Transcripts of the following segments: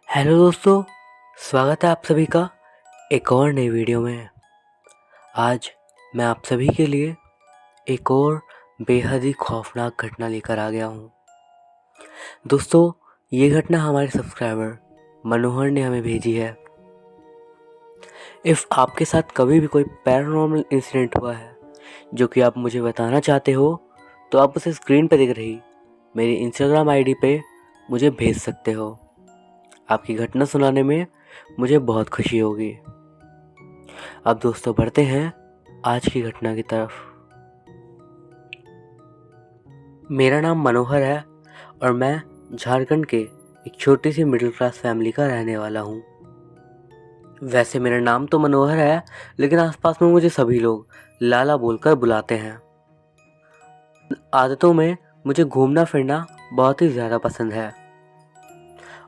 Hello दोस्तों, स्वागत है आप सभी का एक और नई वीडियो में। आज मैं आप सभी के लिए एक और बेहद ही खौफनाक घटना लेकर आ गया हूँ। दोस्तों, ये घटना हमारे सब्सक्राइबर मनोहर ने हमें भेजी है। इफ़ आपके साथ कभी भी कोई पैरानॉर्मल इंसिडेंट हुआ है जो कि आप मुझे बताना चाहते हो, तो आप उसे स्क्रीन पर दिख रही मेरी इंस्टाग्राम आईडी पे मुझे भेज सकते हो। आपकी घटना सुनाने में मुझे बहुत खुशी होगी। अब दोस्तों बढ़ते हैं आज की घटना की तरफ। मेरा नाम मनोहर है और मैं झारखंड के एक छोटी सी मिडिल क्लास फैमिली का रहने वाला हूँ। वैसे मेरा नाम तो मनोहर है, लेकिन आसपास में मुझे सभी लोग लाला बोलकर बुलाते हैं। आदतों में मुझे घूमना फिरना बहुत ही ज़्यादा पसंद है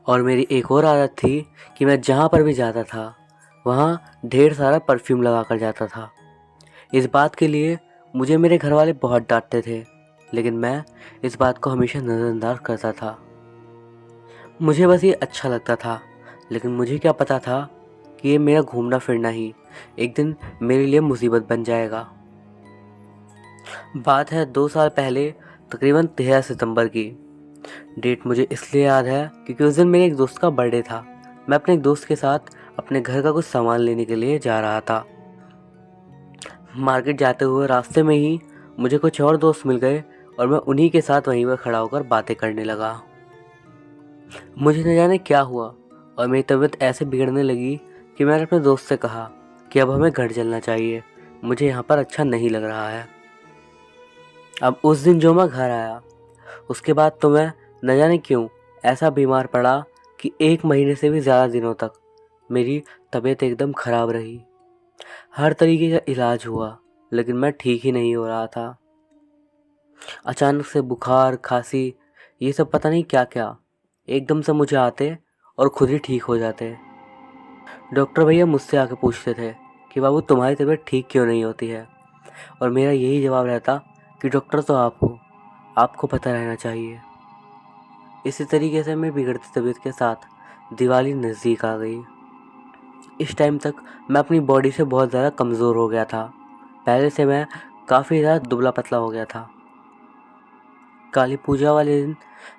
और मेरी एक और आदत थी कि मैं जहाँ पर भी जाता था वहाँ ढेर सारा परफ्यूम लगा कर जाता था। इस बात के लिए मुझे मेरे घर वाले बहुत डांटते थे, लेकिन मैं इस बात को हमेशा नज़रअंदाज करता था। मुझे बस ये अच्छा लगता था, लेकिन मुझे क्या पता था कि ये मेरा घूमना फिरना ही एक दिन मेरे लिए मुसीबत बन जाएगा। बात है 2 साल पहले, तकरीबन 13 सितंबर की। डेट मुझे इसलिए याद है क्योंकि उस दिन मेरे एक दोस्त का बर्थडे था। मैं अपने एक दोस्त के साथ अपने घर का कुछ सामान लेने के लिए जा रहा था। मार्केट जाते हुए रास्ते में ही मुझे कुछ और दोस्त मिल गए और मैं उन्हीं के साथ वहीं पर खड़ा होकर बातें करने लगा। मुझे न जाने क्या हुआ और मेरी तबीयत ऐसे बिगड़ने लगी कि मैंने अपने दोस्त से कहा कि अब हमें घर चलना चाहिए, मुझे यहाँ पर अच्छा नहीं लग रहा है। अब उस दिन जो मैं घर आया, उसके बाद तो मैं न जाने क्यों ऐसा बीमार पड़ा कि 1 महीने से भी ज़्यादा दिनों तक मेरी तबीयत एकदम ख़राब रही। हर तरीके का इलाज हुआ, लेकिन मैं ठीक ही नहीं हो रहा था। अचानक से बुखार, खांसी, ये सब पता नहीं क्या क्या एकदम से मुझे आते और खुद ही ठीक हो जाते। डॉक्टर भैया मुझसे आके पूछते थे कि बाबू तुम्हारी तबीयत ठीक क्यों नहीं होती है, और मेरा यही जवाब रहता कि डॉक्टर तो आप हो, आपको पता रहना चाहिए। इसी तरीके से मेरी बिगड़ती तबीयत के साथ दिवाली नज़दीक आ गई। इस टाइम तक मैं अपनी बॉडी से बहुत ज़्यादा कमज़ोर हो गया था। पहले से मैं काफ़ी ज़्यादा दुबला पतला हो गया था। काली पूजा वाले दिन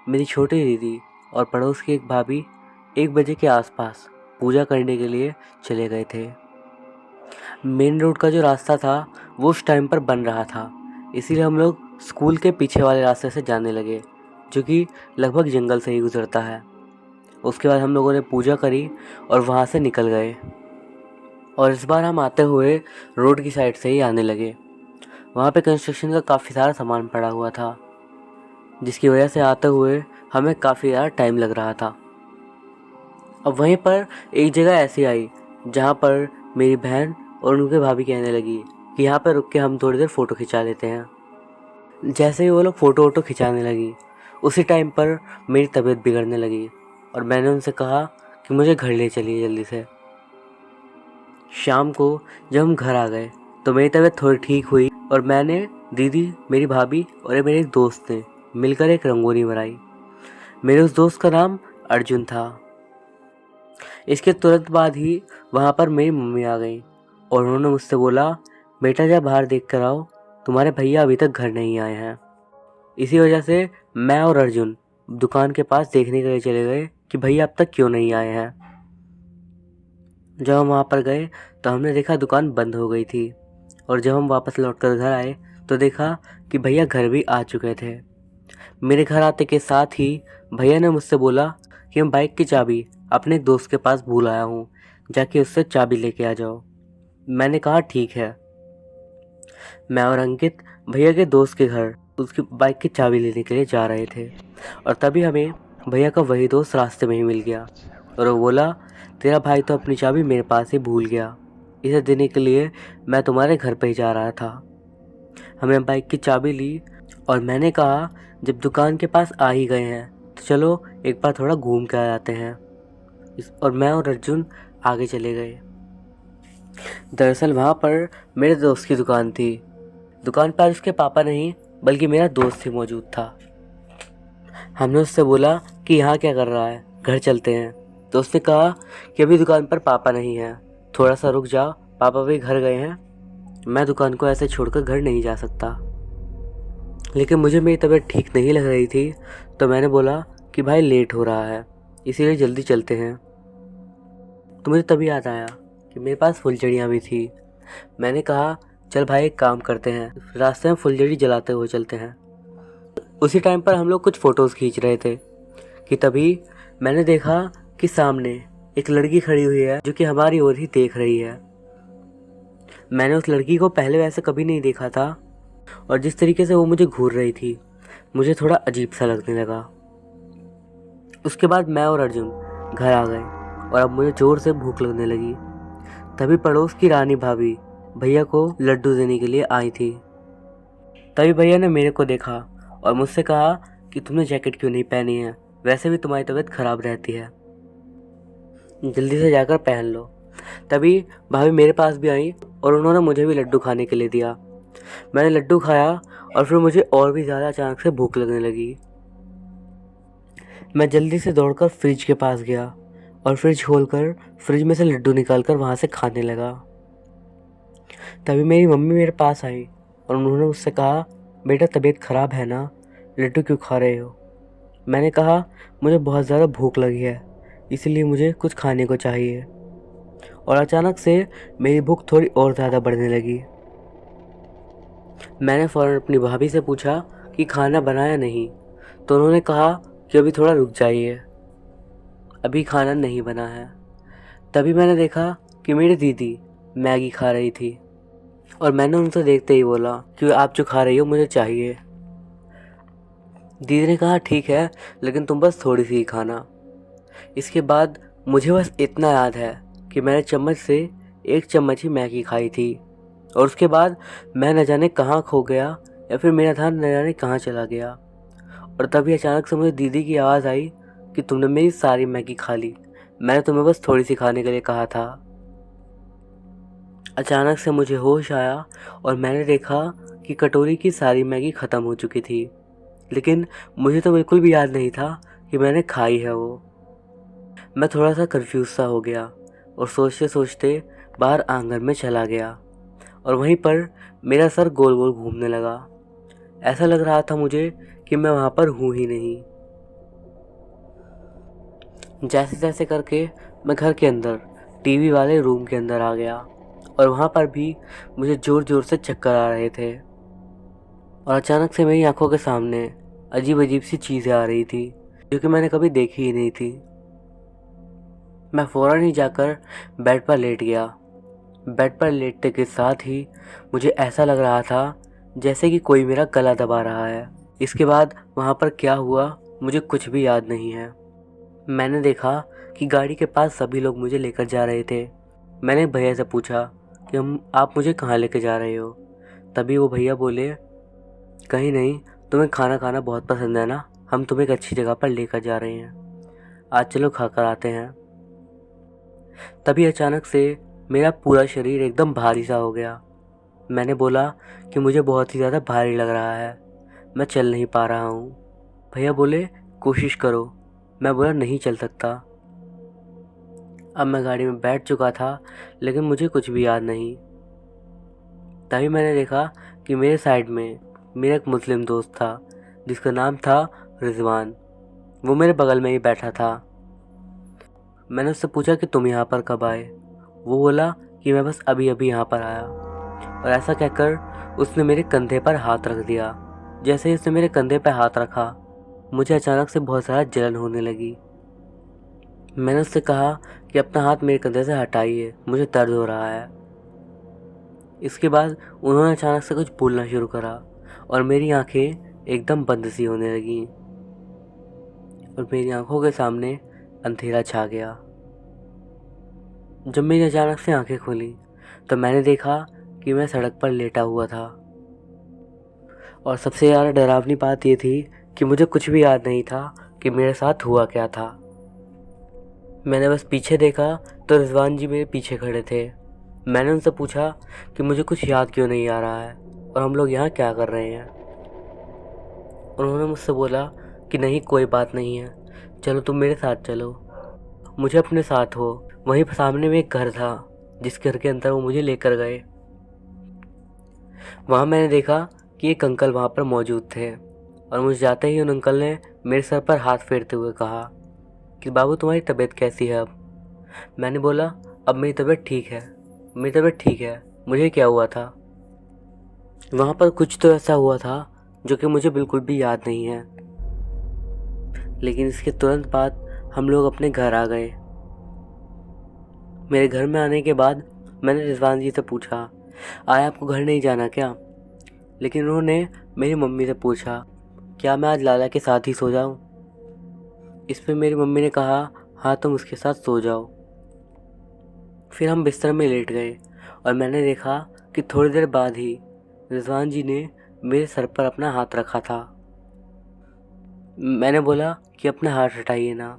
मेरी छोटी दीदी और पड़ोस की एक भाभी 1 बजे के आसपास पूजा करने के लिए चले गए थे। मेन रोड का जो रास्ता था वो उस टाइम पर बन रहा था, इसीलिए हम लोग स्कूल के पीछे वाले रास्ते से जाने लगे, जो कि लगभग जंगल से ही गुजरता है। उसके बाद हम लोगों ने पूजा करी और वहाँ से निकल गए, और इस बार हम आते हुए रोड की साइड से ही आने लगे। वहाँ पे कंस्ट्रक्शन का काफ़ी सारा सामान पड़ा हुआ था, जिसकी वजह से आते हुए हमें काफ़ी ज़्यादा टाइम लग रहा था। अब वहीं पर एक जगह ऐसी आई जहाँ पर मेरी बहन और उनके भाभी कहने लगी कि यहाँ पर रुक के हम थोड़ी देर फ़ोटो खिंचा लेते हैं। जैसे ही वो लोग फ़ोटो वोटो खिंचाने लगी, उसी टाइम पर मेरी तबीयत बिगड़ने लगी और मैंने उनसे कहा कि मुझे घर ले चलिए जल्दी से। शाम को जब हम घर आ गए तो मेरी तबीयत थोड़ी ठीक हुई और मैंने, दीदी, मेरी भाभी और मेरे एक दोस्त ने मिलकर एक रंगोली बनाई। मेरे उस दोस्त का नाम अर्जुन था। इसके तुरंत बाद ही वहाँ पर मेरी मम्मी आ गई और उन्होंने मुझसे बोला, बेटा जा बाहर देख कर आओ, तुम्हारे भैया अभी तक घर नहीं आए हैं। इसी वजह से मैं और अर्जुन दुकान के पास देखने के लिए चले गए कि भैया अब तक क्यों नहीं आए हैं। जब हम वहाँ पर गए तो हमने देखा दुकान बंद हो गई थी, और जब हम वापस लौटकर घर आए तो देखा कि भैया घर भी आ चुके थे। मेरे घर आते के साथ ही भैया ने मुझसे बोला कि मैं बाइक की चाबी अपने एक दोस्त के पास भूल आया हूँ, जाके उससे चाबी लेके आ जाओ। मैंने कहा ठीक है। मैं और अंकित भैया के दोस्त के घर उसकी बाइक की चाबी लेने के लिए जा रहे थे, और तभी हमें भैया का वही दोस्त रास्ते में ही मिल गया और वो बोला, तेरा भाई तो अपनी चाबी मेरे पास ही भूल गया, इसे देने के लिए मैं तुम्हारे घर पे ही जा रहा था। हमने बाइक की चाबी ली और मैंने कहा, जब दुकान के पास आ ही गए हैं तो चलो एक बार थोड़ा घूम के आ जाते हैं। और मैं और अर्जुन आगे चले गए। दरअसल वहाँ पर मेरे दोस्त की दुकान थी। दुकान पर उसके पापा नहीं बल्कि मेरा दोस्त ही मौजूद था। हमने उससे बोला कि यहाँ क्या कर रहा है, घर चलते हैं। तो उसने कहा कि अभी दुकान पर पापा नहीं है, थोड़ा सा रुक जा, पापा भी घर गए हैं, मैं दुकान को ऐसे छोड़कर घर नहीं जा सकता। लेकिन मुझे मेरी तबीयत ठीक नहीं लग रही थी, तो मैंने बोला कि भाई लेट हो रहा है, इसीलिए जल्दी चलते हैं। तो मुझे तभी याद आया कि मेरे पास फुलझड़ियाँ भी थी। मैंने कहा चल भाई एक काम करते हैं, रास्ते में फुलझड़ी जलाते हुए चलते हैं। उसी टाइम पर हम लोग कुछ फ़ोटोज़ खींच रहे थे कि तभी मैंने देखा कि सामने एक लड़की खड़ी हुई है जो कि हमारी ओर ही देख रही है। मैंने उस लड़की को पहले वैसे कभी नहीं देखा था, और जिस तरीके से वो मुझे घूर रही थी मुझे थोड़ा अजीब सा लगने लगा। उसके बाद मैं और अर्जुन घर आ गए और अब मुझे ज़ोर से भूख लगने लगी। तभी पड़ोस की रानी भाभी भैया को लड्डू देने के लिए आई थी। तभी भैया ने मेरे को देखा और मुझसे कहा कि तुमने जैकेट क्यों नहीं पहनी है, वैसे भी तुम्हारी तबीयत खराब रहती है, जल्दी से जाकर पहन लो। तभी भाभी मेरे पास भी आई और उन्होंने मुझे भी लड्डू खाने के लिए दिया। मैंने लड्डू खाया और फिर मुझे और भी ज़्यादा अचानक से भूख लगने लगी। मैं जल्दी से दौड़कर फ्रिज के पास गया और फ्रिज खोलकर फ्रिज में से लड्डू निकालकर वहाँ से खाने लगा। तभी मेरी मम्मी मेरे पास आई और उन्होंने मुझसे कहा बेटा तबीयत ख़राब है ना, लड्डू क्यों खा रहे हो। मैंने कहा मुझे बहुत ज़्यादा भूख लगी है, इसलिए मुझे कुछ खाने को चाहिए। और अचानक से मेरी भूख थोड़ी और ज़्यादा बढ़ने लगी। मैंने फ़ौरन अपनी भाभी से पूछा कि खाना बनाया नहीं, तो उन्होंने कहा कि अभी थोड़ा रुक जाइए, अभी खाना नहीं बना है। तभी मैंने देखा कि मेरी दीदी मैगी खा रही थी और मैंने उनसे देखते ही बोला कि आप जो खा रही हो मुझे चाहिए। दीदी ने कहा ठीक है, लेकिन तुम बस थोड़ी सी ही खाना। इसके बाद मुझे बस इतना याद है कि मैंने चम्मच से 1 चम्मच ही मैगी खाई थी और उसके बाद मैं न जाने कहाँ खो गया या फिर मेरा ध्यान न जाने कहाँ चला गया। और तभी अचानक से मुझे दीदी की आवाज़ आई कि तुमने मेरी सारी मैगी खा ली, मैंने तुम्हें बस थोड़ी सी खाने के लिए कहा था। अचानक से मुझे होश आया और मैंने देखा कि कटोरी की सारी मैगी ख़त्म हो चुकी थी, लेकिन मुझे तो बिल्कुल भी याद नहीं था कि मैंने खाई है वो। मैं थोड़ा सा कंफ्यूज सा हो गया और सोचते सोचते बाहर आंगन में चला गया और वहीं पर मेरा सर गोल गोल घूमने लगा। ऐसा लग रहा था मुझे कि मैं वहाँ पर हूँ ही नहीं। जैसे तैसे करके मैं घर के अंदर टीवी वाले रूम के अंदर आ गया और वहाँ पर भी मुझे ज़ोर ज़ोर से चक्कर आ रहे थे और अचानक से मेरी आंखों के सामने अजीब अजीब सी चीज़ें आ रही थी जो कि मैंने कभी देखी ही नहीं थी। मैं फ़ौरन ही जाकर बेड पर लेट गया। बेड पर लेटने के साथ ही मुझे ऐसा लग रहा था जैसे कि कोई मेरा गला दबा रहा है। इसके बाद वहाँ पर क्या हुआ मुझे कुछ भी याद नहीं है। मैंने देखा कि गाड़ी के पास सभी लोग मुझे लेकर जा रहे थे। मैंने भैया से पूछा कि आप मुझे कहाँ लेकर जा रहे हो। तभी वो भैया बोले कहीं नहीं, तुम्हें खाना खाना बहुत पसंद है ना, हम तुम्हें एक अच्छी जगह पर लेकर जा रहे हैं, आज चलो खा कर आते हैं। तभी अचानक से मेरा पूरा शरीर एकदम भारी सा हो गया। मैंने बोला कि मुझे बहुत ही ज़्यादा भारी लग रहा है, मैं चल नहीं पा रहा हूँ। भैया बोले कोशिश करो। मैं बोला नहीं चल सकता। अब मैं गाड़ी में बैठ चुका था लेकिन मुझे कुछ भी याद नहीं। तभी मैंने देखा कि मेरे साइड में मेरा एक मुस्लिम दोस्त था जिसका नाम था रिजवान। वो मेरे बगल में ही बैठा था। मैंने उससे पूछा कि तुम यहाँ पर कब आए। वो बोला कि मैं बस अभी अभी यहाँ पर आया, और ऐसा कहकर उसने मेरे कंधे पर हाथ रख दिया। जैसे ही उसने मेरे कंधे पर हाथ रखा मुझे अचानक से बहुत ज़्यादा जलन होने लगी। मैंने उससे कहा कि अपना हाथ मेरे कंधे से हटाइए, मुझे दर्द हो रहा है। इसके बाद उन्होंने अचानक से कुछ बोलना शुरू करा और मेरी आंखें एकदम बंद सी होने लगीं और मेरी आंखों के सामने अंधेरा छा गया। जब मेरी अचानक से आंखें खुली तो मैंने देखा कि मैं सड़क पर लेटा हुआ था और सबसे ज़्यादा डरावनी बात ये थी कि मुझे कुछ भी याद नहीं था कि मेरे साथ हुआ क्या था। मैंने बस पीछे देखा तो रिजवान जी मेरे पीछे खड़े थे। मैंने उनसे पूछा कि मुझे कुछ याद क्यों नहीं आ रहा है और हम लोग यहाँ क्या कर रहे हैं। उन्होंने मुझसे बोला कि नहीं कोई बात नहीं है, चलो तुम मेरे साथ चलो। मुझे अपने साथ हो। वहीं सामने में एक घर था जिस घर के अंदर वो मुझे लेकर गए। वहाँ मैंने देखा कि एक अंकल वहाँ पर मौजूद थे और मुझे जाते ही उन अंकल ने मेरे सर पर हाथ फेरते हुए कहा कि बाबू तुम्हारी तबीयत कैसी है अब। मैंने बोला अब मेरी तबीयत ठीक है, मेरी तबीयत ठीक है। मुझे क्या हुआ था? वहाँ पर कुछ तो ऐसा हुआ था जो कि मुझे बिल्कुल भी याद नहीं है। लेकिन इसके तुरंत बाद हम लोग अपने घर आ गए। मेरे घर में आने के बाद मैंने रिजवान जी से पूछा, आया आपको घर नहीं जाना क्या? लेकिन उन्होंने मेरी मम्मी से पूछा, क्या मैं आज लाला के साथ ही सो जाऊं? इस पे मेरी मम्मी ने कहा, हाँ तुम उसके साथ सो जाओ। फिर हम बिस्तर में लेट गए और मैंने देखा कि थोड़ी देर बाद ही रिजवान जी ने मेरे सर पर अपना हाथ रखा था। मैंने बोला कि अपना हाथ हटाइए ना,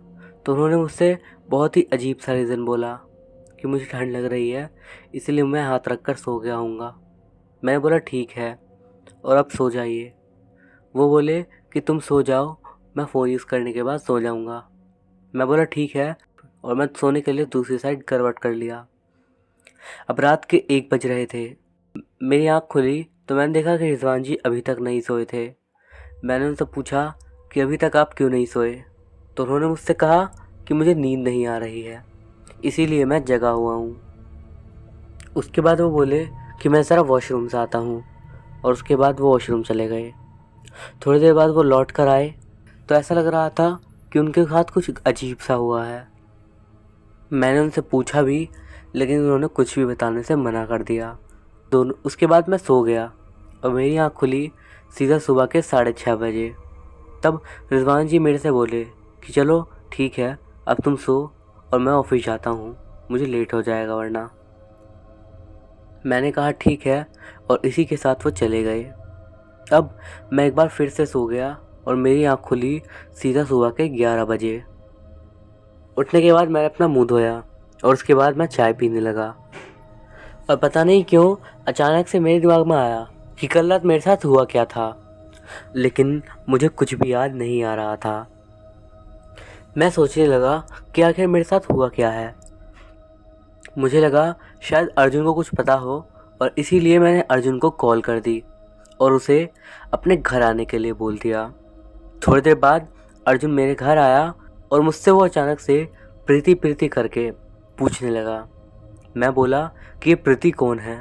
तो उन्होंने मुझसे बहुत ही अजीब सा रीज़न बोला कि मुझे ठंड लग रही है इसलिए मैं हाथ रख कर सो गया हूँगा। मैंने बोला ठीक है और अब सो जाइए। वो बोले कि तुम सो जाओ, मैं फ़ोन यूज़ करने के बाद सो जाऊँगा। मैं बोला ठीक है और मैं सोने के लिए दूसरी साइड करवट कर लिया। अब रात के 1 बज रहे थे। मेरी आँख खुली तो मैंने देखा कि रिजवान जी अभी तक नहीं सोए थे। मैंने उनसे पूछा कि अभी तक आप क्यों नहीं सोए? तो उन्होंने मुझसे कहा कि मुझे नींद नहीं आ रही है इसीलिए मैं जगा हुआ हूँ। उसके बाद वो बोले कि मैं ज़रा वॉशरूम से आता हूँ और उसके बाद वो वॉशरूम चले गए। थोड़ी देर बाद वो लौट कर आए तो ऐसा लग रहा था कि उनके साथ कुछ अजीब सा हुआ है। मैंने उनसे पूछा भी लेकिन उन्होंने कुछ भी बताने से मना कर दिया। दोनों उसके बाद मैं सो गया और मेरी आँख खुली सीधा सुबह के 6:30 बजे। तब रिजवान जी मेरे से बोले कि चलो ठीक है अब तुम सो और मैं ऑफिस जाता हूँ, मुझे लेट हो जाएगा वरना। मैंने कहा ठीक है और इसी के साथ वो चले गए। अब मैं एक बार फिर से सो गया और मेरी आँख खुली सीधा सुबह के 11 बजे। उठने के बाद मैंने अपना मुंह धोया और उसके बाद मैं चाय पीने लगा और पता नहीं क्यों अचानक से मेरे दिमाग में आया कि कल रात मेरे साथ हुआ क्या था, लेकिन मुझे कुछ भी याद नहीं आ रहा था। मैं सोचने लगा कि आखिर मेरे साथ हुआ क्या है। मुझे लगा शायद अर्जुन को कुछ पता हो और इसीलिए मैंने अर्जुन को कॉल कर दी और उसे अपने घर आने के लिए बोल दिया। थोड़ी देर बाद अर्जुन मेरे घर आया और मुझसे वो अचानक से प्रीति प्रीति करके पूछने लगा। मैं बोला कि ये प्रीति कौन है?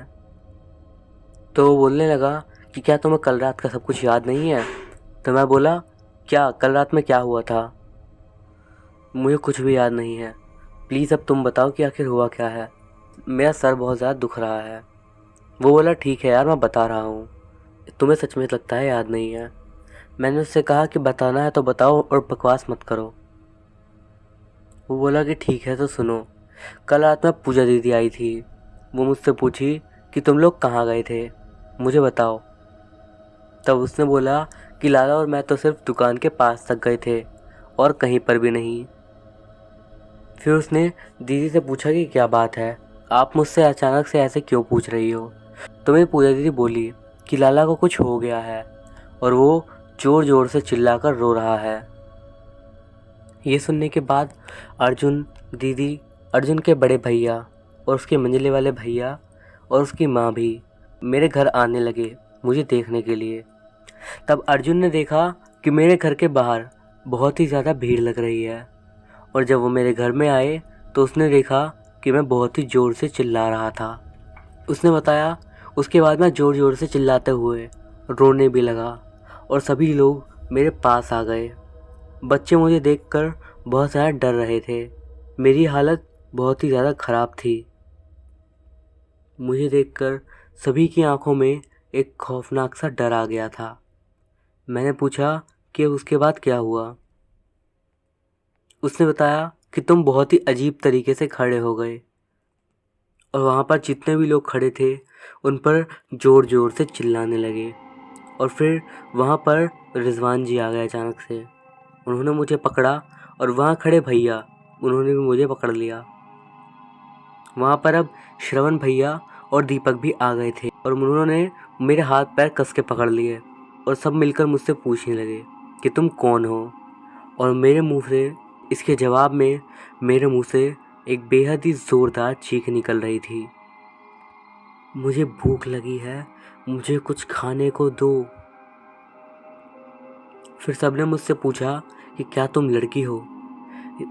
तो वो बोलने लगा कि क्या तुम्हें कल रात का सब कुछ याद नहीं है? तो मैं बोला क्या कल रात में क्या हुआ था? मुझे कुछ भी याद नहीं है, प्लीज़ अब तुम बताओ कि आखिर हुआ क्या है, मेरा सर बहुत ज़्यादा दुख रहा है। वो बोला ठीक है यार मैं बता रहा हूँ, तुम्हें सच में लगता है याद नहीं है। मैंने उससे कहा कि बताना है तो बताओ और बकवास मत करो। वो बोला कि ठीक है तो सुनो, कल रात में पूजा दीदी आई थी। वो मुझसे पूछी कि तुम लोग कहाँ गए थे, मुझे बताओ। तब उसने बोला कि लाला और मैं तो सिर्फ दुकान के पास तक गए थे और कहीं पर भी नहीं। फिर उसने दीदी से पूछा कि क्या बात है, आप मुझसे अचानक से ऐसे क्यों पूछ रही हो? तो मेरी पूजा दीदी बोली कि लाला को कुछ हो गया है और वो ज़ोर ज़ोर से चिल्लाकर रो रहा है। ये सुनने के बाद अर्जुन, दीदी, अर्जुन के बड़े भैया और उसके मंझले वाले भैया और उसकी माँ भी मेरे घर आने लगे मुझे देखने के लिए। तब अर्जुन ने देखा कि मेरे घर के बाहर बहुत ही ज़्यादा भीड़ लग रही है और जब वो मेरे घर में आए तो उसने देखा कि मैं बहुत ही ज़ोर से चिल्ला रहा था। उसने बताया उसके बाद मैं ज़ोर ज़ोर से चिल्लाते हुए रोने भी लगा और सभी लोग मेरे पास आ गए। बच्चे मुझे देखकर बहुत ज़्यादा डर रहे थे, मेरी हालत बहुत ही ज़्यादा ख़राब थी। मुझे देखकर सभी की आंखों में एक खौफनाक सा डर आ गया था। मैंने पूछा कि उसके बाद क्या हुआ? उसने बताया कि तुम बहुत ही अजीब तरीके से खड़े हो गए और वहाँ पर जितने भी लोग खड़े थे उन पर ज़ोर ज़ोर से चिल्लाने लगे और फिर वहाँ पर रिजवान जी आ गए अचानक से। उन्होंने मुझे पकड़ा और वहाँ खड़े भैया उन्होंने भी मुझे पकड़ लिया। वहाँ पर अब श्रवण भैया और दीपक भी आ गए थे और उन्होंने मेरे हाथ पैर कस के पकड़ लिए और सब मिलकर मुझसे पूछने लगे कि तुम कौन हो, और मेरे मुंह से इसके जवाब में मेरे मुंह से एक बेहद ही ज़ोरदार चीख निकल रही थी। मुझे भूख लगी है, मुझे कुछ खाने को दो। फिर सबने मुझसे पूछा कि क्या तुम लड़की हो।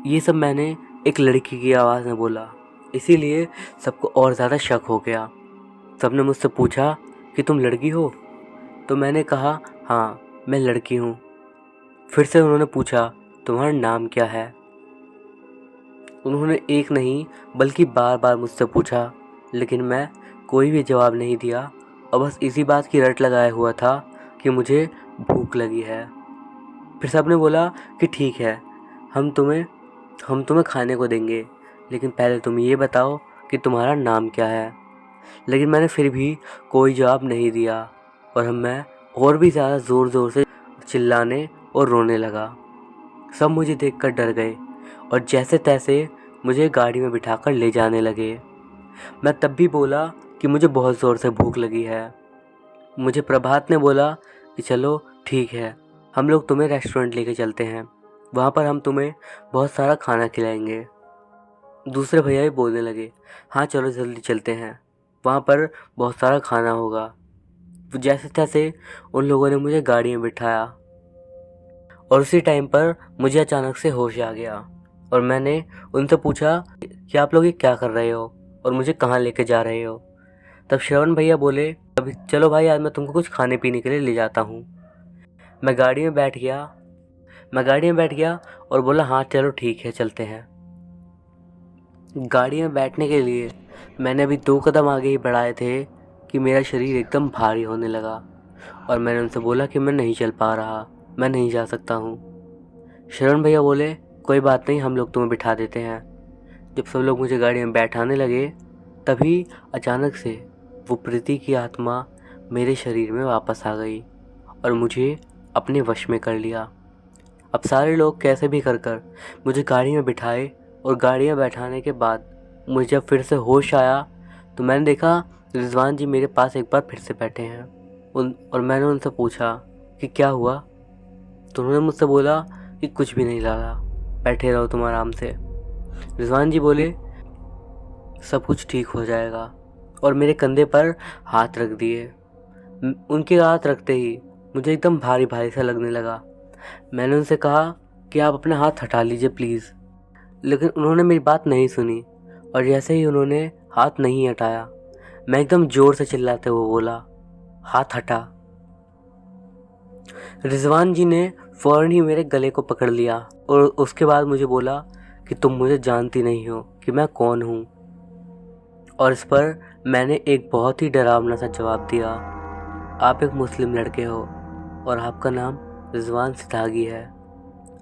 ये सब मैंने एक लड़की की आवाज़ में बोला, इसीलिए सबको और ज़्यादा शक हो गया। सबने मुझसे पूछा कि तुम लड़की हो, तो मैंने कहा हाँ मैं लड़की हूँ। फिर से उन्होंने पूछा तुम्हारा नाम क्या है। उन्होंने एक नहीं बल्कि बार बार मुझसे पूछा, लेकिन मैं कोई भी जवाब नहीं दिया और बस इसी बात की रट लगाए हुआ था कि मुझे भूख लगी है। फिर सबने बोला कि ठीक है, हम तुम्हें खाने को देंगे, लेकिन पहले तुम ये बताओ कि तुम्हारा नाम क्या है। लेकिन मैंने फिर भी कोई जवाब नहीं दिया और मैं और भी ज़्यादा ज़ोर ज़ोर से चिल्लाने और रोने लगा। सब मुझे देखकर डर गए और जैसे तैसे मुझे गाड़ी में बिठाकर ले जाने लगे। मैं तब भी बोला कि मुझे बहुत ज़ोर से भूख लगी है। मुझे प्रभात ने बोला कि चलो ठीक है, हम लोग तुम्हें रेस्टोरेंट लेके चलते हैं, वहाँ पर हम तुम्हें बहुत सारा खाना खिलाएंगे। दूसरे भैया भी बोलने लगे हाँ चलो जल्दी चलते हैं, वहाँ पर बहुत सारा खाना होगा। जैसे तैसे उन लोगों ने मुझे गाड़ी में बिठाया और उसी टाइम पर मुझे अचानक से होश आ गया और मैंने उनसे पूछा कि आप लोग ये क्या कर रहे हो और मुझे कहाँ लेके जा रहे हो। तब श्रवण भैया बोले अभी चलो भाई, आज मैं तुमको कुछ खाने पीने के लिए ले जाता हूँ। मैं गाड़ी में बैठ गया और बोला हाँ चलो ठीक है चलते हैं। गाड़ी में बैठने के लिए मैंने अभी 2 कदम आगे ही बढ़ाए थे कि मेरा शरीर एकदम भारी होने लगा और मैंने उनसे बोला कि मैं नहीं चल पा रहा, मैं नहीं जा सकता हूँ। शरण भैया बोले कोई बात नहीं, हम लोग तुम्हें बिठा देते हैं। जब सब लोग मुझे गाड़ी में बैठाने लगे तभी अचानक से वो प्रीति की आत्मा मेरे शरीर में वापस आ गई और मुझे अपने वश में कर लिया। अब सारे लोग कैसे भी कर मुझे गाड़ी में बिठाए और गाड़ी में बैठाने के बाद मुझे जब फिर से होश आया तो मैंने देखा रिजवान जी मेरे पास एक बार फिर से बैठे हैं। और मैंने उनसे पूछा कि क्या हुआ, तो उन्होंने मुझसे बोला कि कुछ भी नहीं लाला, बैठे रहो तुम आराम से। रिजवान जी बोले सब कुछ ठीक हो जाएगा और मेरे कंधे पर हाथ रख दिए। उनके हाथ रखते ही मुझे एकदम भारी भारी सा लगने लगा। मैंने उनसे कहा कि आप अपना हाथ हटा लीजिए प्लीज़, लेकिन उन्होंने मेरी बात नहीं सुनी और जैसे ही उन्होंने हाथ नहीं हटाया मैं एकदम ज़ोर से चिल्लाते हुए बोला हाथ हटा। रिजवान जी ने फ़ौरन ही मेरे गले को पकड़ लिया और उसके बाद मुझे बोला कि तुम मुझे जानती नहीं हो कि मैं कौन हूँ। और इस पर मैंने एक बहुत ही डरावना सा जवाब दिया, आप एक मुस्लिम लड़के हो और आपका नाम रिजवान सितागी है।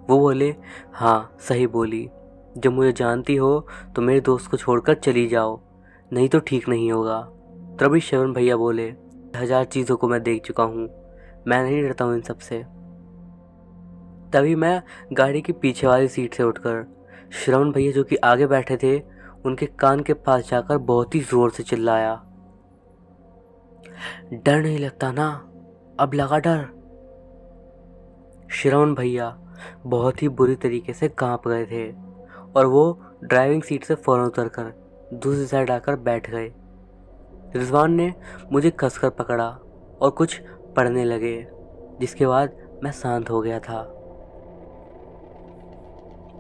वो बोले हाँ सही बोली, जब मुझे जानती हो तो मेरे दोस्त को छोड़कर चली जाओ, नहीं तो ठीक नहीं होगा। तभी श्रवण भैया बोले 1000 चीज़ों को मैं देख चुका हूँ, मैं नहीं डरता हूँ इन सब से। तभी मैं गाड़ी की पीछे वाली सीट से उठकर श्रवण भैया जो कि आगे बैठे थे उनके कान के पास जाकर बहुत ही ज़ोर से चिल्लाया, डर नहीं लगता ना, अब लगा डर। श्रवण भैया बहुत ही बुरी तरीके से कांप गए थे और वो ड्राइविंग सीट से फ़ौरन उतरकर दूसरी साइड आकर बैठ गए। रिजवान ने मुझे कसकर पकड़ा और कुछ पढ़ने लगे, जिसके बाद मैं शांत हो गया था।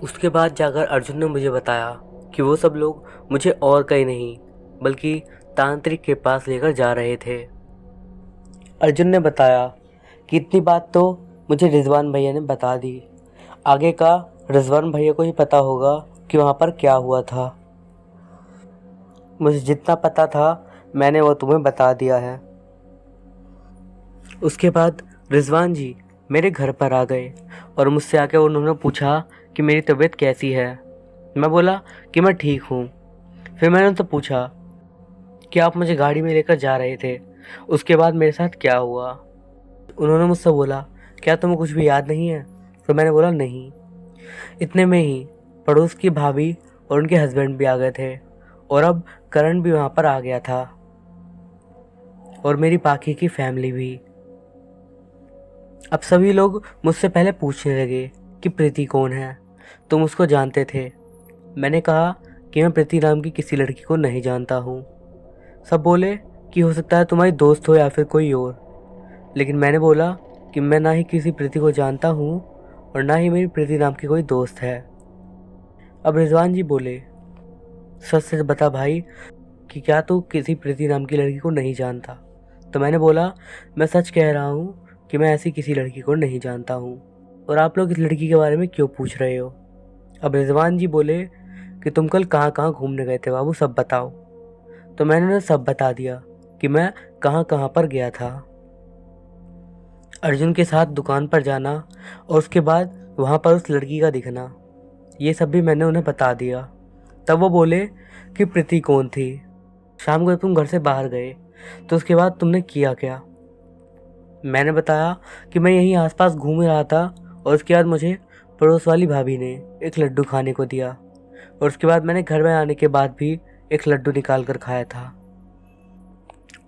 उसके बाद जाकर अर्जुन ने मुझे बताया कि वो सब लोग मुझे और कहीं नहीं बल्कि तांत्रिक के पास लेकर जा रहे थे। अर्जुन ने बताया कि इतनी बात तो मुझे रिजवान भैया ने बता दी, आगे का रिजवान भैया को ही पता होगा कि वहाँ पर क्या हुआ था। मुझे जितना पता था मैंने वो तुम्हें बता दिया है। उसके बाद रिजवान जी मेरे घर पर आ गए और मुझसे आके उन्होंने पूछा कि मेरी तबीयत कैसी है। मैं बोला कि मैं ठीक हूँ। फिर मैंने उनसे पूछा कि आप मुझे गाड़ी में लेकर जा रहे थे, उसके बाद मेरे साथ क्या हुआ। उन्होंने मुझसे बोला क्या तुम्हें कुछ भी याद नहीं है। तो मैंने बोला नहीं। इतने में ही पड़ोस की भाभी और उनके हस्बैंड भी आ गए थे और अब करण भी वहाँ पर आ गया था और मेरी बाकी की फैमिली भी। अब सभी लोग मुझसे पहले पूछने लगे कि प्रीति कौन है, तुम उसको जानते थे। मैंने कहा कि मैं प्रीति नाम की किसी लड़की को नहीं जानता हूँ। सब बोले कि हो सकता है तुम्हारी दोस्त हो या फिर कोई और, लेकिन मैंने बोला कि मैं ना ही किसी प्रीति को जानता हूँ और ना ही मेरी प्रीति नाम की कोई दोस्त है। अब रिजवान जी बोले, सच सच बता भाई कि क्या तू किसी प्रीति नाम की लड़की को नहीं जानता? तो मैंने बोला, मैं सच कह रहा हूँ कि मैं ऐसी किसी लड़की को नहीं जानता हूँ, और आप लोग इस लड़की के बारे में क्यों पूछ रहे हो? अब रिजवान जी बोले कि तुम कल कहाँ कहाँ घूमने गए थे बाबू, सब बताओ। तो मैंने उन्हें सब बता दिया कि मैं कहाँ कहाँ पर गया था। अर्जुन के साथ दुकान पर जाना और उसके बाद वहाँ पर उस लड़की का दिखना, ये सब भी मैंने उन्हें बता दिया। तब वो बोले कि प्रीति कौन थी? शाम को तुम घर से बाहर गए तो उसके बाद तुमने किया क्या? मैंने बताया कि मैं यहीं आसपास घूम रहा था और उसके बाद मुझे पड़ोस वाली भाभी ने एक लड्डू खाने को दिया, और उसके बाद मैंने घर में आने के बाद भी एक लड्डू निकाल कर खाया था।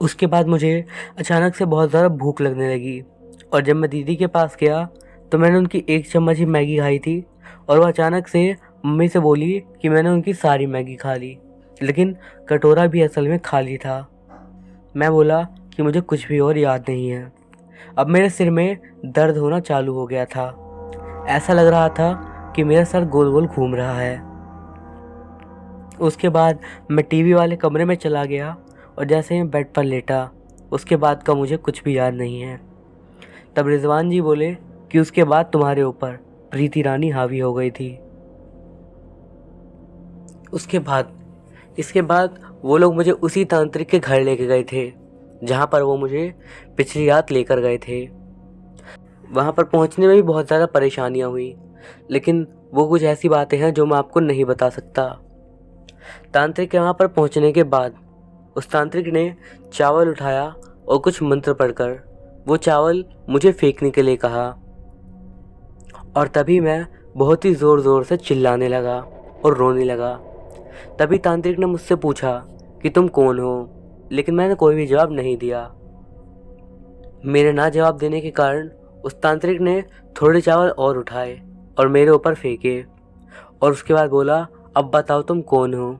उसके बाद मुझे अचानक से बहुत ज़्यादा भूख लगने लगी, और जब मैं दीदी के पास गया तो मैंने उनकी 1 चम्मच ही मैगी खाई थी, और वो अचानक से मम्मी से बोली कि मैंने उनकी सारी मैगी खा ली, लेकिन कटोरा भी असल में खाली था। मैं बोला कि मुझे कुछ भी और याद नहीं है। अब मेरे सिर में दर्द होना चालू हो गया था। ऐसा लग रहा था कि मेरा सर गोल गोल घूम रहा है। उसके बाद मैं टीवी वाले कमरे में चला गया, और जैसे ही बेड पर लेटा उसके बाद का मुझे कुछ भी याद नहीं है। तब रिजवान जी बोले कि उसके बाद तुम्हारे ऊपर प्रीति रानी हावी हो गई थी। इसके बाद वो लोग मुझे उसी तांत्रिक के घर लेके गए थे जहाँ पर वो मुझे पिछली रात लेकर गए थे। वहाँ पर पहुँचने में भी बहुत ज़्यादा परेशानियाँ हुई, लेकिन वो कुछ ऐसी बातें हैं जो मैं आपको नहीं बता सकता। तांत्रिक के वहाँ पर पहुँचने के बाद उस तांत्रिक ने चावल उठाया और कुछ मंत्र पढ़कर वो चावल मुझे फेंकने के लिए कहा, और तभी मैं बहुत ही ज़ोर ज़ोर से चिल्लाने लगा और रोने लगा। तभी तांत्रिक ने मुझसे पूछा कि तुम कौन हो, लेकिन मैंने कोई भी जवाब नहीं दिया। मेरे ना जवाब देने के कारण उस तांत्रिक ने थोड़े चावल और उठाए और मेरे ऊपर फेंके, और उसके बाद बोला, अब बताओ तुम कौन हो,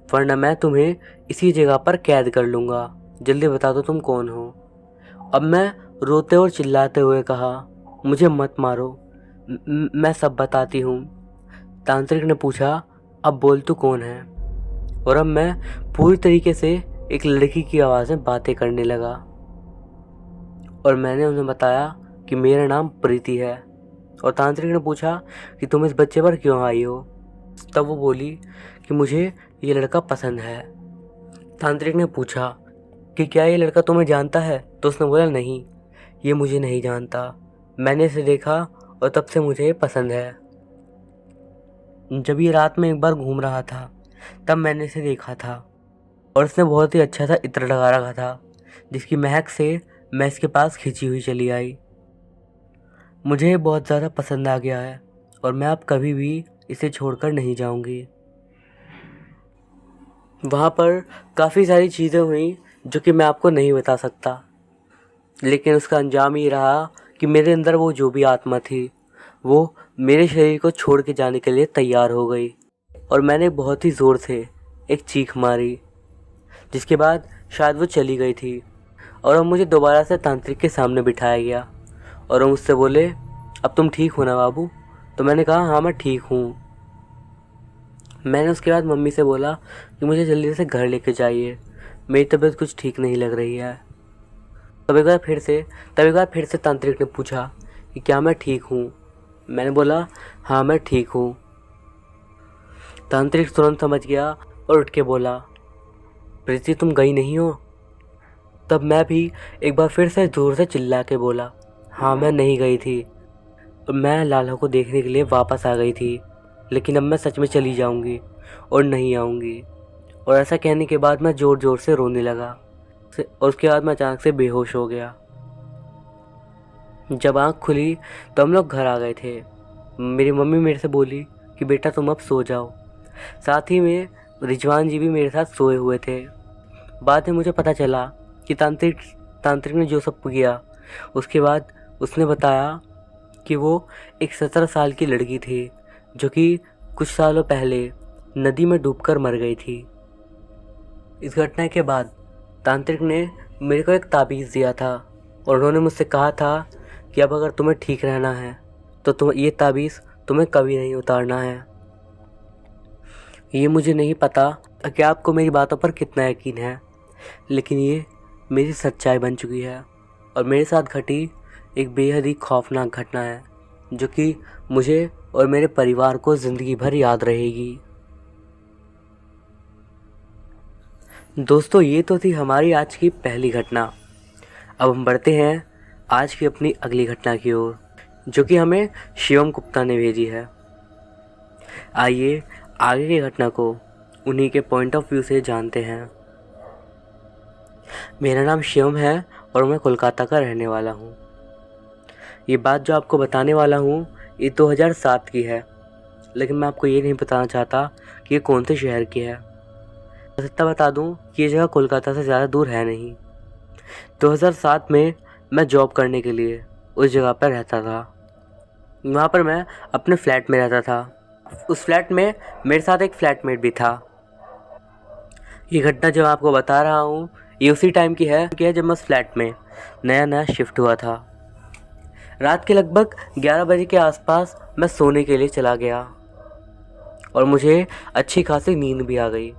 वरना मैं तुम्हें इसी जगह पर कैद कर लूँगा। जल्दी बता दो तुम कौन हो। अब मैं रोते और चिल्लाते हुए कहा, मुझे मत मारो, मैं सब बताती हूँ। तांत्रिक ने पूछा, अब बोल तू कौन है? और अब मैं पूरी तरीके से एक लड़की की आवाज़ में बातें करने लगा, और मैंने उन्हें बताया कि मेरा नाम प्रीति है। और तांत्रिक ने पूछा कि तुम इस बच्चे पर क्यों आई हो? तब वो बोली कि मुझे ये लड़का पसंद है। तांत्रिक ने पूछा कि क्या ये लड़का तुम्हें जानता है? तो उसने बोला, नहीं, ये मुझे नहीं जानता, मैंने इसे देखा और तब से मुझे ये पसंद है। जब ये रात में एक बार घूम रहा था तब मैंने इसे देखा था, और इसने बहुत ही अच्छा सा इत्र लगा रखा था, जिसकी महक से मैं इसके पास खिंची हुई चली आई। मुझे ये बहुत ज़्यादा पसंद आ गया है, और मैं अब कभी भी इसे छोड़कर नहीं जाऊंगी। वहाँ पर काफ़ी सारी चीज़ें हुई जो कि मैं आपको नहीं बता सकता, लेकिन उसका अंजाम ये रहा कि मेरे अंदर वो जो भी आत्मा थी वो मेरे शरीर को छोड़ के जाने के लिए तैयार हो गई, और मैंने बहुत ही ज़ोर से एक चीख मारी, जिसके बाद शायद वो चली गई थी। और अब मुझे दोबारा से तांत्रिक के सामने बिठाया गया, और वो मुझसे बोले, अब तुम ठीक हो ना बाबू? तो मैंने कहा, हाँ मैं ठीक हूँ। मैंने उसके बाद मम्मी से बोला कि मुझे जल्दी से घर लेके जाइए, मेरी तबीयत कुछ ठीक नहीं लग रही है। तब एक बार फिर से तांत्रिक ने पूछा कि क्या मैं ठीक हूँ? मैंने बोला, हाँ मैं ठीक हूँ। तांत्रिक तुरंत समझ गया और उठ के बोला, प्रीति तुम गई नहीं हो? तब मैं भी एक बार फिर से ज़ोर से चिल्ला के बोला, हाँ मैं नहीं गई थी, मैं लाला को देखने के लिए वापस आ गई थी, लेकिन अब मैं सच में चली जाऊंगी और नहीं आऊँगी। और ऐसा कहने के बाद मैं ज़ोर ज़ोर से रोने लगा, और उसके बाद मैं अचानक से बेहोश हो गया। जब आँख खुली तो हम लोग घर आ गए थे। मेरी मम्मी मेरे से बोली कि बेटा तुम अब सो जाओ। साथ ही में रिजवान जी भी मेरे साथ सोए हुए थे। बाद में मुझे पता चला कि तांत्रिक ने जो सब किया, उसके बाद उसने बताया कि वो एक 17 साल की लड़की थी जो कि कुछ सालों पहले नदी में डूबकर मर गई थी। इस घटना के बाद तांत्रिक ने मेरे को एक ताबीज़ दिया था और उन्होंने मुझसे कहा था कि अब अगर तुम्हें ठीक रहना है तो ये ताबीज़ तुम्हें कभी नहीं उतारना है। ये मुझे नहीं पता कि आपको मेरी बातों पर कितना यकीन है, लेकिन ये मेरी सच्चाई बन चुकी है और मेरे साथ घटी एक बेहद ही खौफनाक घटना है जो कि मुझे और मेरे परिवार को ज़िंदगी भर याद रहेगी। दोस्तों, ये तो थी हमारी आज की पहली घटना। अब हम बढ़ते हैं आज की अपनी अगली घटना की ओर, जो कि हमें शिवम गुप्ता ने भेजी है। आइए आगे की घटना को उन्हीं के पॉइंट ऑफ व्यू से जानते हैं। मेरा नाम शिवम है और मैं कोलकाता का रहने वाला हूँ। ये बात जो आपको बताने वाला हूँ ये 2007 की है, लेकिन मैं आपको ये नहीं बताना चाहता कि ये कौन से शहर की है। बस इतना बता दूँ कि ये जगह कोलकाता से ज़्यादा दूर है नहीं। 2007 में मैं जॉब करने के लिए उस जगह पर रहता था। वहाँ पर मैं अपने फ्लैट में रहता था। उस फ्लैट में मेरे साथ एक फ्लैटमेट भी था। ये घटना जो मैं आपको बता रहा हूँ ये उसी टाइम की है जब मैं उस फ्लैट में नया शिफ्ट हुआ था। रात के लगभग 11 बजे के आसपास मैं सोने के लिए चला गया और मुझे अच्छी खासी नींद भी आ गई।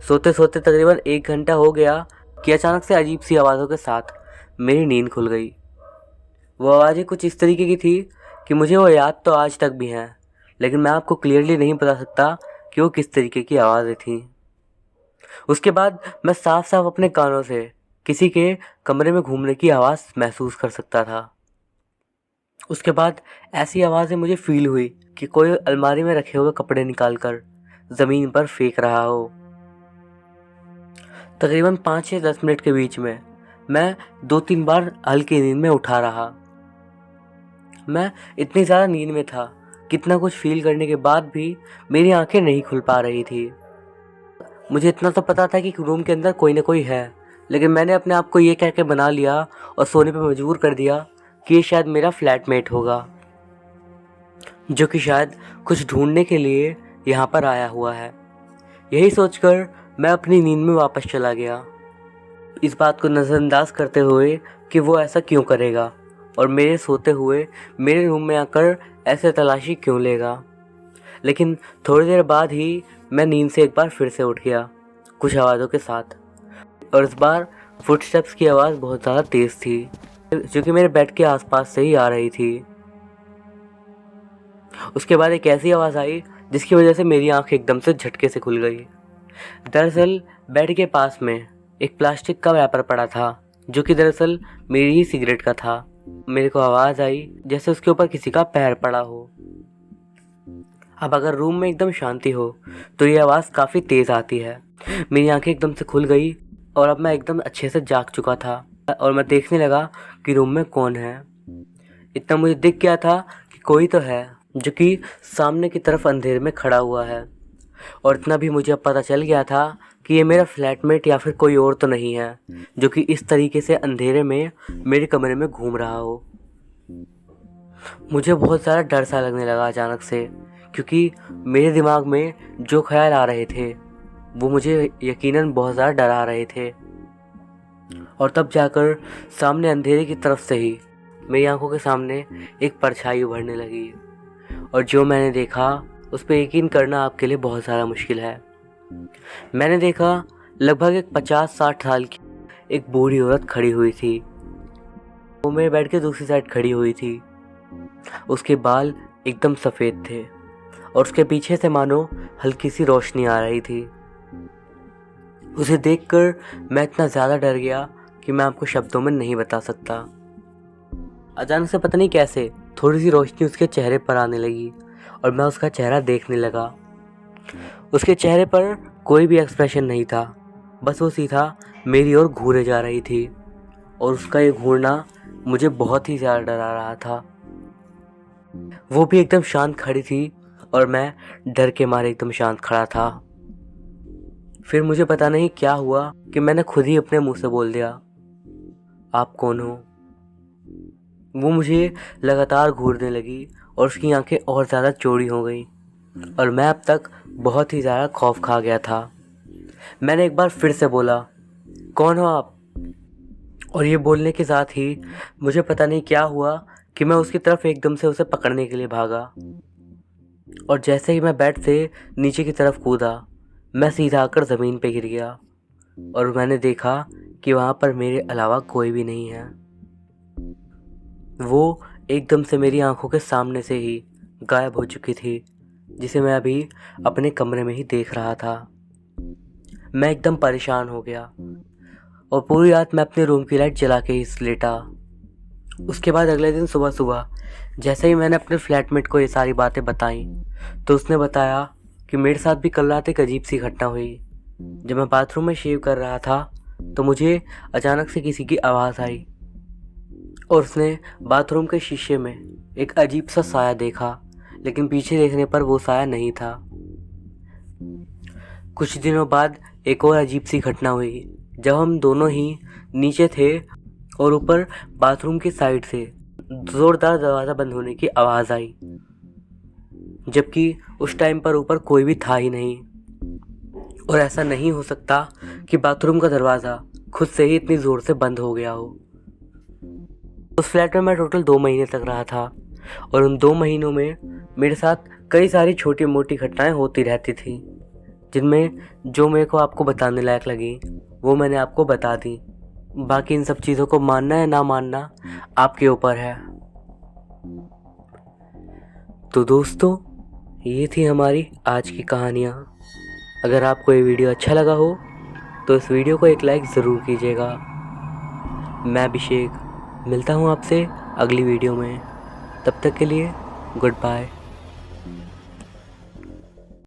सोते सोते तकरीबन 1 घंटा हो गया कि अचानक से अजीब सी आवाज़ों के साथ मेरी नींद खुल गई। वो आवाज़ें कुछ इस तरीके की थी कि मुझे वो याद तो आज तक भी हैं, लेकिन मैं आपको क्लियरली नहीं बता सकता कि वो किस तरीके की आवाज़ें थीं। उसके बाद मैं साफ साफ अपने कानों से किसी के कमरे में घूमने की आवाज़ महसूस कर सकता था। उसके बाद ऐसी आवाज़ें मुझे फील हुई कि कोई अलमारी में रखे हुए कपड़े निकालकर ज़मीन पर फेंक रहा हो। तकरीबन 5 से 10 मिनट के बीच में मैं 2-3 बार हल्की नींद में उठा रहा। मैं इतनी ज़्यादा नींद में था, कितना कुछ फील करने के बाद भी मेरी आंखें नहीं खुल पा रही थी। मुझे इतना तो पता था कि रूम के अंदर कोई ना कोई है, लेकिन मैंने अपने आप को ये कह के बना लिया और सोने पे मजबूर कर दिया कि ये शायद मेरा फ्लैटमेट होगा, जो कि शायद कुछ ढूंढने के लिए यहाँ पर आया हुआ है। यही सोचकर मैं अपनी नींद में वापस चला गया, इस बात को नज़रअंदाज करते हुए कि वो ऐसा क्यों करेगा और मेरे सोते हुए मेरे रूम में आकर ऐसे तलाशी क्यों लेगा। लेकिन थोड़ी देर बाद ही मैं नींद से एक बार फिर से उठ गया कुछ आवाज़ों के साथ, और इस बार फुटस्टेप्स की आवाज़ बहुत ज़्यादा तेज़ थी जो कि मेरे बेड के आसपास से ही आ रही थी। उसके बाद एक ऐसी आवाज़ आई जिसकी वजह से मेरी आंख एकदम से झटके से खुल गई। दरअसल बेड के पास में एक प्लास्टिक का रैपर पड़ा था जो कि दरअसल मेरी ही सिगरेट का था। मेरे को आवाज़ आई जैसे उसके ऊपर किसी का पैर पड़ा हो। अब अगर रूम में एकदम शांति हो तो ये आवाज़ काफ़ी तेज़ आती है। मेरी आंखें एकदम से खुल गई और अब मैं एकदम अच्छे से जाग चुका था और मैं देखने लगा कि रूम में कौन है। इतना मुझे दिख गया था कि कोई तो है जो कि सामने की तरफ अंधेरे में खड़ा हुआ है, और इतना भी मुझे अब पता चल गया था कि ये मेरा फ्लैटमेट या फिर कोई और तो नहीं है जो कि इस तरीके से अंधेरे में मेरे कमरे में घूम रहा हो। मुझे बहुत ज़्यादा डर सा लगने लगा अचानक से, क्योंकि मेरे दिमाग में जो ख्याल आ रहे थे वो मुझे यकीनन बहुत ज़्यादा डरा रहे थे। और तब जाकर सामने अंधेरे की तरफ से ही मेरी आंखों के सामने एक परछाई उभरने लगी, और जो मैंने देखा उस पर यकीन करना आपके लिए बहुत ज़्यादा मुश्किल है। मैंने देखा लगभग एक 50-60 साल की एक बूढ़ी औरत खड़ी हुई थी। वो मेरे बेड के दूसरी साइड खड़ी हुई थी। उसके बाल एकदम सफ़ेद थे और उसके पीछे से मानो हल्की सी रोशनी आ रही थी। उसे देखकर मैं इतना ज़्यादा डर गया कि मैं आपको शब्दों में नहीं बता सकता। अचानक से पता नहीं कैसे थोड़ी सी रोशनी उसके चेहरे पर आने लगी और मैं उसका चेहरा देखने लगा। उसके चेहरे पर कोई भी एक्सप्रेशन नहीं था, बस वो सीधा मेरी ओर घूरे जा रही थी, और उसका ये घूरना मुझे बहुत ही ज़्यादा डरा रहा था। वो भी एकदम शांत खड़ी थी और मैं डर के मारे एकदम शांत खड़ा था। फिर मुझे पता नहीं क्या हुआ कि मैंने खुद ही अपने मुंह से बोल दिया, आप कौन हो? वो मुझे लगातार घूरने लगी और उसकी आंखें और ज़्यादा चौड़ी हो गई और मैं अब तक बहुत ही ज़्यादा खौफ खा गया था। मैंने एक बार फिर से बोला, कौन हो आप? और ये बोलने के साथ ही मुझे पता नहीं क्या हुआ कि मैं उसकी तरफ एकदम से उसे पकड़ने के लिए भागा और जैसे ही मैं बेड से नीचे की तरफ कूदा, मैं सीधा आकर ज़मीन पे गिर गया और मैंने देखा कि वहाँ पर मेरे अलावा कोई भी नहीं है। वो एकदम से मेरी आंखों के सामने से ही गायब हो चुकी थी, जिसे मैं अभी अपने कमरे में ही देख रहा था। मैं एकदम परेशान हो गया और पूरी रात मैं अपने रूम की लाइट जला के ही लेटा। उसके बाद अगले दिन सुबह सुबह जैसे ही मैंने अपने फ्लैटमेट को ये सारी बातें बताई तो उसने बताया कि मेरे साथ भी कल रात एक अजीब सी घटना हुई। जब मैं बाथरूम में शेव कर रहा था तो मुझे अचानक से किसी की आवाज़ आई और उसने बाथरूम के शीशे में एक अजीब सा साया देखा, लेकिन पीछे देखने पर वो साया नहीं था। कुछ दिनों बाद एक और अजीब सी घटना हुई जब हम दोनों ही नीचे थे और ऊपर बाथरूम की साइड से ज़ोरदार दरवाज़ा बंद होने की आवाज़ आई, जबकि उस टाइम पर ऊपर कोई भी था ही नहीं। और ऐसा नहीं हो सकता कि बाथरूम का दरवाज़ा खुद से ही इतनी ज़ोर से बंद हो गया हो। उस फ्लैट में मैं टोटल 2 महीने तक रहा था और उन 2 महीनों में मेरे साथ कई सारी छोटी मोटी घटनाएं होती रहती थी, जिनमें जो मेरे को आपको बताने लायक लगी वो मैंने आपको बता दी। बाकी इन सब चीज़ों को मानना या ना मानना आपके ऊपर है। तो दोस्तों, ये थी हमारी आज की कहानियाँ। अगर आपको ये वीडियो अच्छा लगा हो तो इस वीडियो को एक लाइक ज़रूर कीजिएगा। मैं अभिषेक मिलता हूँ आपसे अगली वीडियो में। तब तक के लिए गुड बाय।